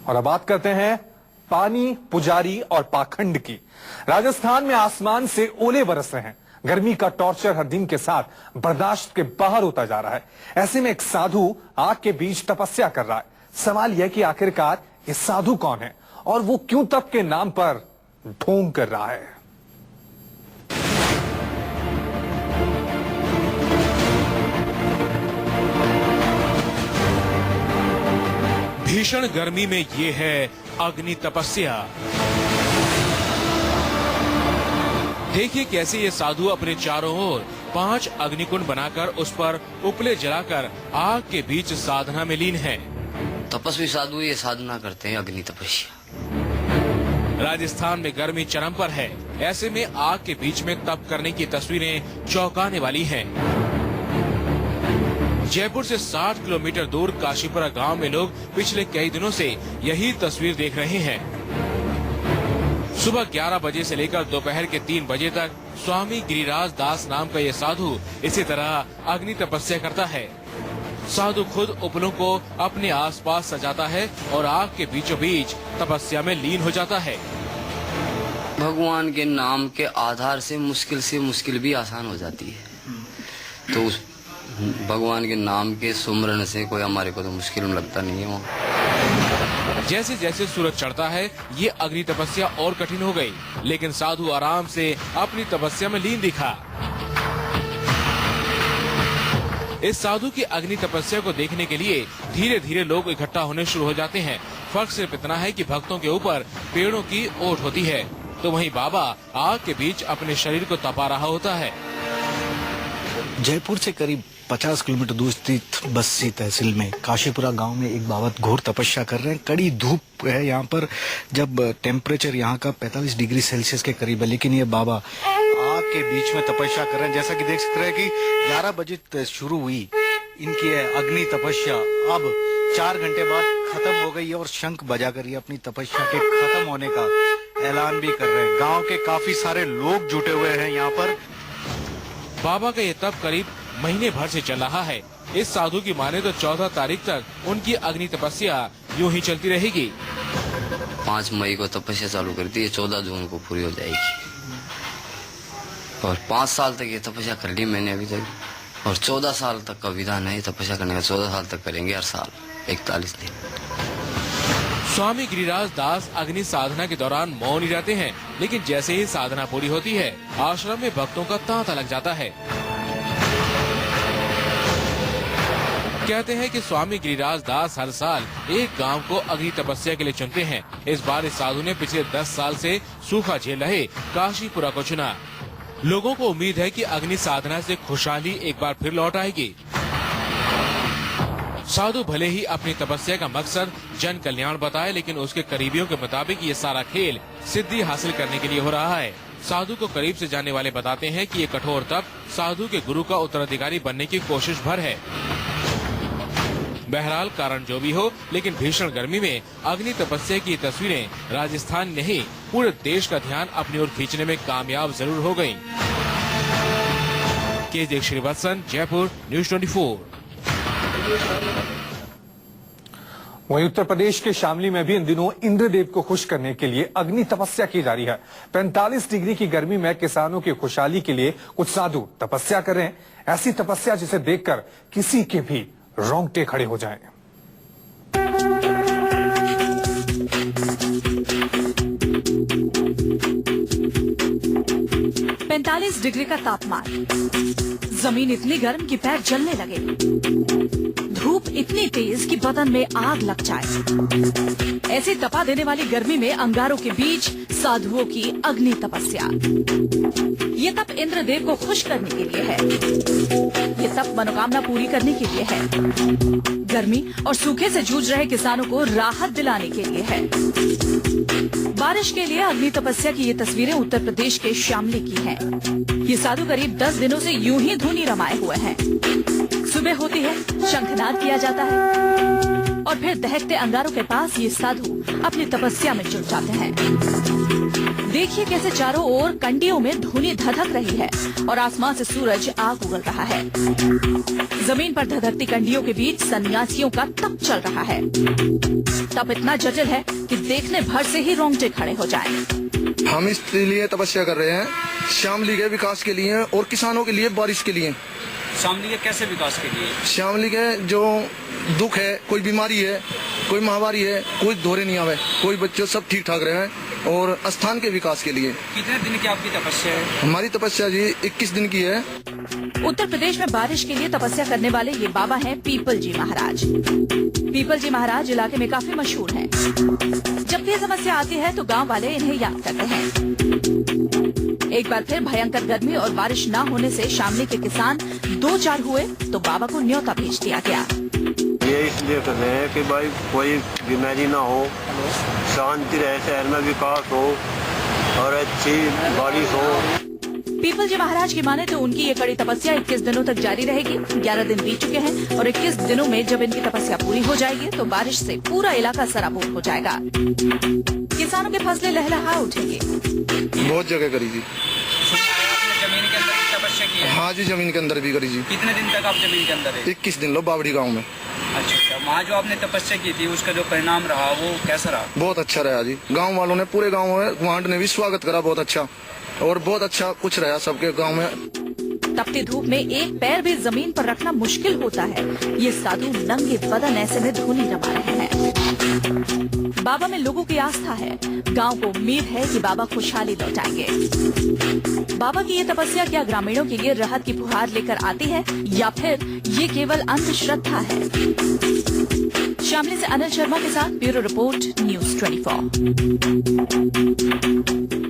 और अब बात करते हैं पानी, पुजारी और पाखंड की। राजस्थान में आसमान से ओले बरस रहे हैं। गर्मी का टॉर्चर हर दिन के साथ बर्दाश्त के बाहर होता जा रहा है। ऐसे में एक साधु आग के बीच तपस्या कर रहा है। सवाल यह कि आखिरकार ये साधु कौन है और वो क्यों तप के नाम पर ढोंग कर रहा है। भीषण गर्मी में ये है अग्नि तपस्या। देखिए कैसे ये साधु अपने चारों ओर 5 अग्निकुंड बनाकर उस पर उपले जलाकर आग के बीच साधना में लीन है। तपस्वी साधु ये साधना करते हैं अग्नि तपस्या। राजस्थान में गर्मी चरम पर है। ऐसे में आग के बीच में तप करने की तस्वीरें चौंकाने वाली हैं। जयपुर से 60 किलोमीटर दूर काशीपुरा गांव में लोग पिछले कई दिनों से यही तस्वीर देख रहे हैं। सुबह 11 बजे से लेकर दोपहर के 3 बजे तक स्वामी गिरिराज दास नाम का ये साधु इसी तरह अग्नि तपस्या करता है। साधु खुद उपलों को अपने आसपास सजाता है और आग के बीचों बीच तपस्या में लीन हो जाता है। भगवान के नाम के आधार से मुश्किल भी आसान हो जाती है। तो उस भगवान के नाम के सुमरन से कोई हमारे को तो मुश्किल लगता नहीं है वहाँ। जैसे जैसे सूरज चढ़ता है ये अग्नि तपस्या और कठिन हो गई, लेकिन साधु आराम से अपनी तपस्या में लीन दिखा। इस साधु की अग्नि तपस्या को देखने के लिए धीरे धीरे लोग इकट्ठा होने शुरू हो जाते हैं। फर्क सिर्फ इतना है कि भक्तों के ऊपर पेड़ों की ओट होती है, तो वहीं बाबा आग के बीच अपने शरीर को तपा रहा होता है। जयपुर से करीब 50 किलोमीटर दूर स्थित बस्सी तहसील में काशीपुरा गांव में एक बाबा घोर तपस्या कर रहे हैं। कड़ी धूप है यहाँ पर, जब टेम्परेचर यहाँ का 45 डिग्री सेल्सियस के करीब है, लेकिन ये बाबा आग के बीच में तपस्या कर रहे हैं। जैसा कि देख सकते हैं कि 11 बजे शुरू हुई इनकी अग्नि तपस्या, अब 4 घंटे बाद खत्म हो गई है और शंख बजाकर ये अपनी तपस्या के खत्म होने का ऐलान भी कर रहे हैं। गाँव के काफी सारे लोग जुटे हुए हैं यहाँ पर। बाबा का ये तप करीब महीने भर से चल रहा है। इस साधु की माने तो 14 तारीख तक उनकी अग्नि तपस्या यूं ही चलती रहेगी। 5 मई को तपस्या चालू करती है, 14 जून को पूरी हो जाएगी। और 5 साल तक ये तपस्या कर ली मैंने अभी तक, और 14 साल तक का विधान है तपस्या करने का। 14 साल तक करेंगे हर साल 41 दिन। स्वामी गिरिराज दास अग्नि साधना के दौरान मौन ही रहते हैं, लेकिन जैसे ही साधना पूरी होती है आश्रम में भक्तों का तांता लग जाता है। कहते हैं कि स्वामी गिरिराज दास हर साल एक गांव को अग्नि तपस्या के लिए चुनते हैं। इस बार इस साधु ने पिछले 10 साल से सूखा झेल रहे काशीपुरा को चुना। लोगों को उम्मीद है कि अग्नि साधना से खुशहाली एक बार फिर लौट आएगी। साधु भले ही अपनी तपस्या का मकसद जन कल्याण बताए, लेकिन उसके करीबियों के मुताबिक ये सारा खेल सिद्धि हासिल करने के लिए हो रहा है। साधु को करीब से जानने वाले बताते हैं कि ये कठोर तप साधु के गुरु का उत्तराधिकारी बनने की कोशिश भर है। बहरहाल कारण जो भी हो, लेकिन भीषण गर्मी में अग्नि तपस्या की तस्वीरें राजस्थान नहीं पूरे देश का ध्यान अपनी ओर खींचने में कामयाब जरूर हो गयी। के श्रीवत्सन, जयपुर, न्यूज 24। वहीं उत्तर प्रदेश के शामली में भी इन दिनों इंद्रदेव को खुश करने के लिए अग्नि तपस्या की जा रही है। 45 डिग्री की गर्मी में किसानों की खुशहाली के लिए कुछ साधु तपस्या कर रहे हैं। ऐसी तपस्या जिसे देखकर किसी के भी रोंगटे खड़े हो जाएं। 45 डिग्री का तापमान, जमीन इतनी गर्म कि पैर जलने लगे, धूप इतनी तेज कि बदन में आग लग जाए। ऐसी तपा देने वाली गर्मी में अंगारों के बीच साधुओं की अग्नि तपस्या। ये तप इंद्रदेव को खुश करने के लिए है। ये तप मनोकामना पूरी करने के लिए है। गर्मी और सूखे से जूझ रहे किसानों को राहत दिलाने के लिए है। बारिश के लिए अग्नि तपस्या की ये तस्वीरें उत्तर प्रदेश के शामली की हैं। ये साधु करीब 10 दिनों से यूं ही धुनी रमाए हुए हैं। सुबह होती है, शंखनाद किया जाता है और फिर दहकते अंगारों के पास ये साधु अपनी तपस्या में जुट जाते हैं। देखिए कैसे चारों ओर कंडियों में धुनी धधक रही है और आसमान से सूरज आग उगल रहा है। जमीन पर धधकती कंडियों के बीच सन्यासियों का तप चल रहा है। तप इतना जटिल है कि देखने भर से ही रोंगटे खड़े हो जाएं। हम इसलिए तपस्या कर रहे हैं, शामली के विकास के लिए और किसानों के लिए, बारिश के लिए। शामली के कैसे विकास के लिए? शामली के जो दुख है, कोई बीमारी है, कोई महामारी है, कोई दौरे नहीं आवे, कोई बच्चों सब ठीक ठाक रहे और स्थान के विकास के लिए। कितने दिन की आपकी तपस्या है? हमारी तपस्या जी 21 दिन की है। उत्तर प्रदेश में बारिश के लिए तपस्या करने वाले ये बाबा हैं पीपल जी महाराज। पीपल जी महाराज इलाके में काफी मशहूर हैं। जब भी समस्या आती है तो गांव वाले इन्हें याद करते हैं। एक बार फिर भयंकर गर्मी और बारिश न होने से शामली के किसान 2-4 हुए तो बाबा को न्योता भेज दिया गया। ये इसलिए कर रहे हैं कि भाई कोई बीमारी ना हो, शांति रहे, शहर में विकास हो और अच्छी बारिश हो। पीपल जी महाराज की माने तो उनकी ये कड़ी तपस्या 21 दिनों तक जारी रहेगी। 11 दिन बीत चुके हैं और 21 दिनों में जब इनकी तपस्या पूरी हो जाएगी तो बारिश से पूरा इलाका सराबोर हो जाएगा। किसानों के फसलें लहलहा उठेंगे। बहुत जगह करी जी। आपने जमीन के अंदर ही तपस्या की है? हाँ जी, जमीन के अंदर भी करी जी। कितने दिन तक आप जमीन के अंदर है? 21 दिन लो बावड़ी गाँव में। अच्छा, वहाँ जो आपने तपस्या की थी उसका जो परिणाम रहा वो कैसा रहा? बहुत अच्छा रहा जी। गाँव वालों ने, पूरे गाँव में गुआंढ ने भी स्वागत करा बहुत अच्छा, और बहुत अच्छा कुछ रहा सबके गांव में। तपती धूप में एक पैर भी जमीन पर रखना मुश्किल होता है। ये साधु नंगे बदन ऐसे में धूनी रमा रहे हैं। बाबा में लोगों की आस्था है। गांव को उम्मीद है कि बाबा खुशहाली लौटाएंगे। बाबा की ये तपस्या क्या ग्रामीणों के लिए राहत की फुहार लेकर आती है या फिर ये केवल अंधश्रद्धा है? शामली से अनिल शर्मा के साथ ब्यूरो रिपोर्ट, न्यूज़ 24।